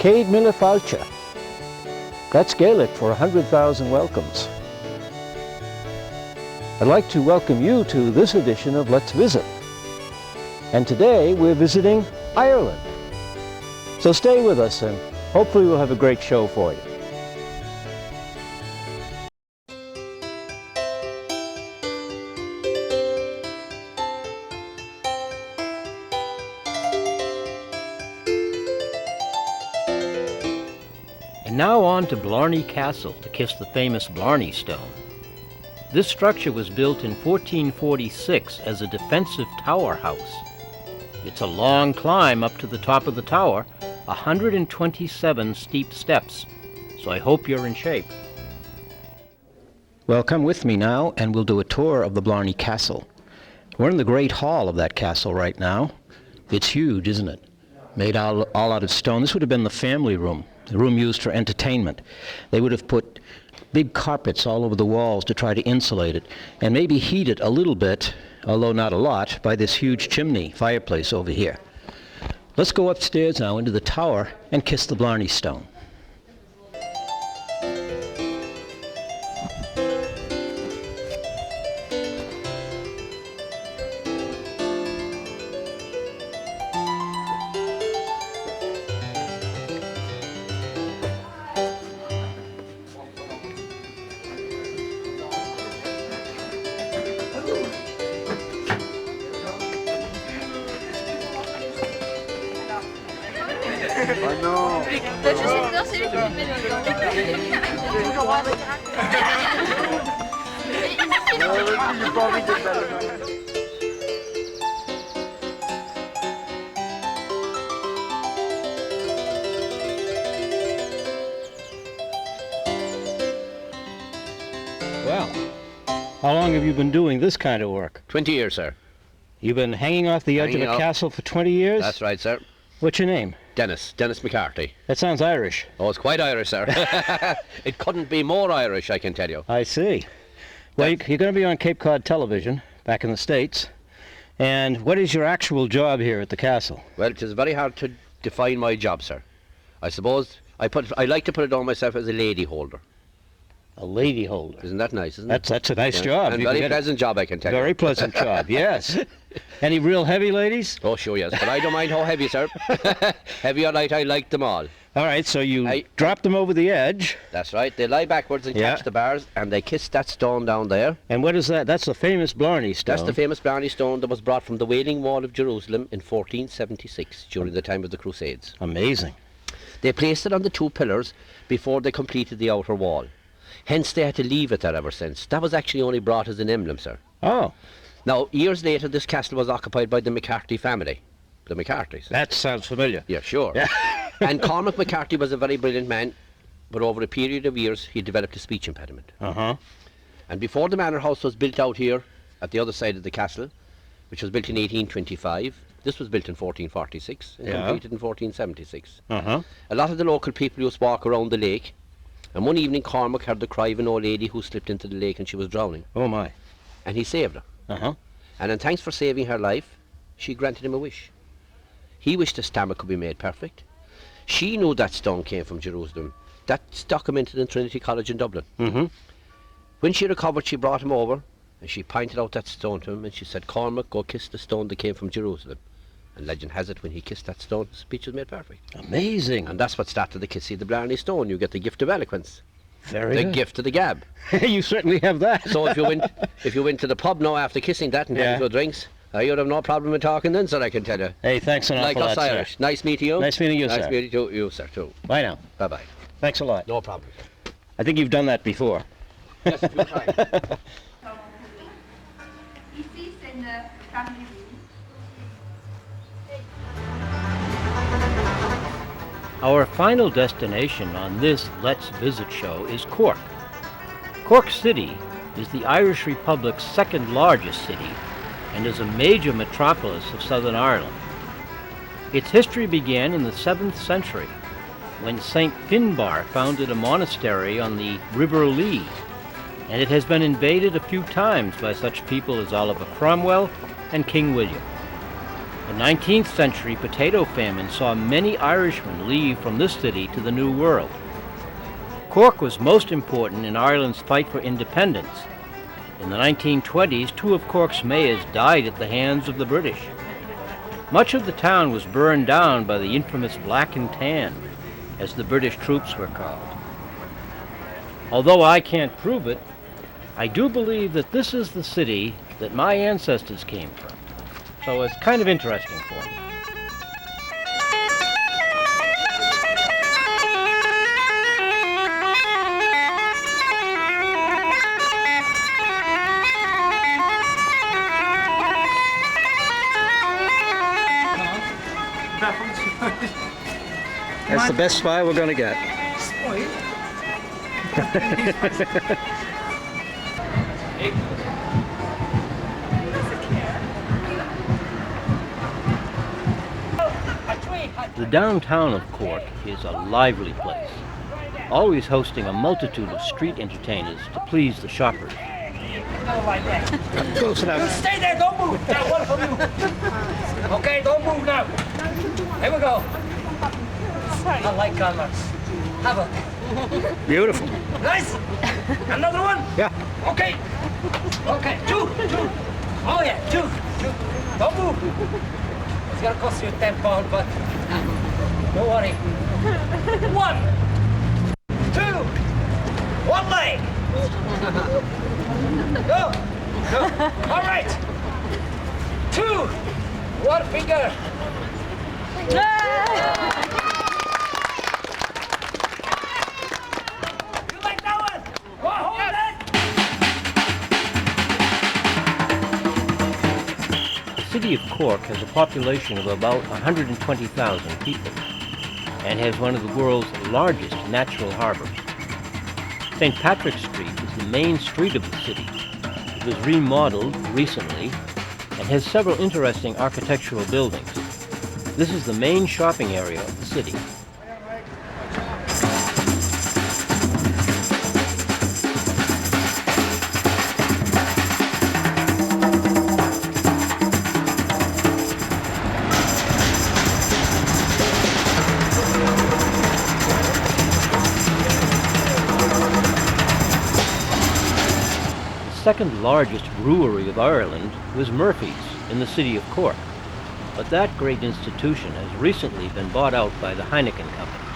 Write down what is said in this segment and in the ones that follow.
Céad Mille Fáilte. That's Gaelic for 100,000 welcomes. I'd like to welcome you to this edition of Let's Visit. And today we're visiting Ireland. So stay with us and hopefully we'll have a great show for you. And now on to Blarney Castle to kiss the famous Blarney Stone. This structure was built in 1446 as a defensive tower house. It's a long climb up to the top of the tower, 127 steep steps, so I hope you're in shape. Well, come with me now and we'll do a tour of the Blarney Castle. We're in the great hall of that castle right now. It's huge, isn't it? Made all out of stone. This would have been the family room, the room used for entertainment. They would have put big carpets all over the walls to try to insulate it, and maybe heat it a little bit, although not a lot, by this huge chimney fireplace over here. Let's go upstairs now into the tower and kiss the Blarney Stone. Oh non. Je sais que non, c'est lui qui me met j'ai pas envie d'être là. Well, how long have you been doing this kind of work? 20 years, sir. You've been hanging off the edge of a castle for 20 years? That's right, sir. What's your name? Dennis McCarthy. That sounds Irish. Oh, it's quite Irish, sir. It couldn't be more Irish, I can tell you. I see. Well, you're going to be on Cape Cod television, back in the States. And what is your actual job here at the castle? Well, it is very hard to define my job, sir. I suppose I like to put it on myself as a lady holder. A lady holder. Isn't that nice, isn't it? That's a nice job. And very pleasant job, I can tell you. Very pleasant job, yes. Any real heavy ladies? Oh, sure, yes. But I don't mind how heavy, sir. Heavy or light, I like them all. All right, so you drop them over the edge. That's right. They lie backwards and catch the bars, and they kiss that stone down there. And what is that? That's the famous Blarney Stone. That's the famous Blarney Stone that was brought from the Wailing Wall of Jerusalem in 1476, during the time of the Crusades. Amazing. They placed it on the two pillars before they completed the outer wall. Hence, they had to leave it there ever since. That was actually only brought as an emblem, sir. Oh. Now, years later, this castle was occupied by the McCarthy family. The McCarthys. That sounds familiar. Yeah, sure. Yeah. And Cormac McCarthy was a very brilliant man, but over a period of years, he developed a speech impediment. Uh-huh. And before the manor house was built out here, at the other side of the castle, which was built in 1825, this was built in 1446 and completed in 1476. Uh-huh. A lot of the local people used to walk around the lake, and one evening Cormac heard the cry of an old lady who slipped into the lake and she was drowning. Oh my. And he saved her. Uh-huh. And in thanks for saving her life, she granted him a wish. He wished the stammer could be made perfect. She knew that stone came from Jerusalem. That's documented in Trinity College in Dublin. Mm-hmm. When she recovered, she brought him over and she pointed out that stone to him and she said, Cormac, go kiss the stone that came from Jerusalem. And legend has it, when he kissed that stone, his speech was made perfect. Amazing. And that's what started the Kissy the Blarney Stone. You get the gift of eloquence. Very the good. Gift of the gab. You certainly have that. So if you went to the pub now after kissing that and had a few drinks, you'd have no problem in talking then, sir, I can tell you. Hey, thanks an awful lot, Like us Irish. Sir. Nice meeting you. Nice meeting you, sir. Nice meeting you, sir, too. Bye now. Bye-bye. Thanks a lot. No problem. I think you've done that before. Yes, a few times. Ici, c'est une famille. Our final destination on this Let's Visit show is Cork. Cork City is the Irish Republic's second largest city and is a major metropolis of Southern Ireland. Its history began in the 7th century when St. Finbar founded a monastery on the River Lee, and it has been invaded a few times by such people as Oliver Cromwell and King William. The 19th century potato famine saw many Irishmen leave from this city to the New World. Cork was most important in Ireland's fight for independence. In the 1920s, 2 of Cork's mayors died at the hands of the British. Much of the town was burned down by the infamous Black and Tan, as the British troops were called. Although I can't prove it, I do believe that this is the city that my ancestors came from. So it's kind of interesting for me. That's the best spy we're going to get. The downtown of Cork is a lively place, always hosting a multitude of street entertainers to please the shoppers. Close enough. Stay there, don't move. Now, one from you. Okay, don't move now. Here we go. I like comments. Have a. Beautiful. Nice. Another one? Yeah. Okay. Okay, 2. Oh yeah, 2. Don't move. It's gonna cost you £10, but don't worry. 1, 2, 1 leg. Go. All right. 2, 1 finger. You like that one? Go hold it. The city of Cork has a population of about 120,000 people and has one of the world's largest natural harbors. St. Patrick's Street is the main street of the city. It was remodeled recently and has several interesting architectural buildings. This is the main shopping area of the city. The second largest brewery of Ireland was Murphy's in the city of Cork, but that great institution has recently been bought out by the Heineken Company.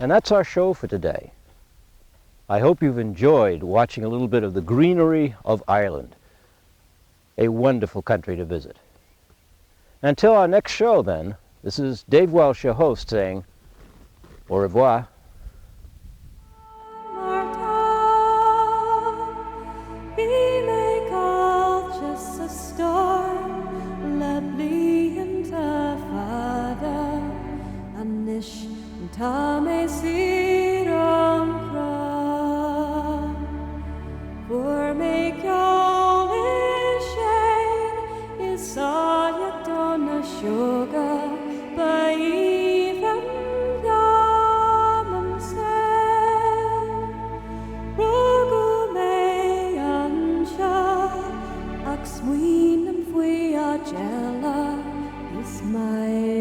And that's our show for today. I hope you've enjoyed watching a little bit of the greenery of Ireland. A wonderful country to visit. Until our next show then, this is Dave Welsh, your host, saying au revoir. Is my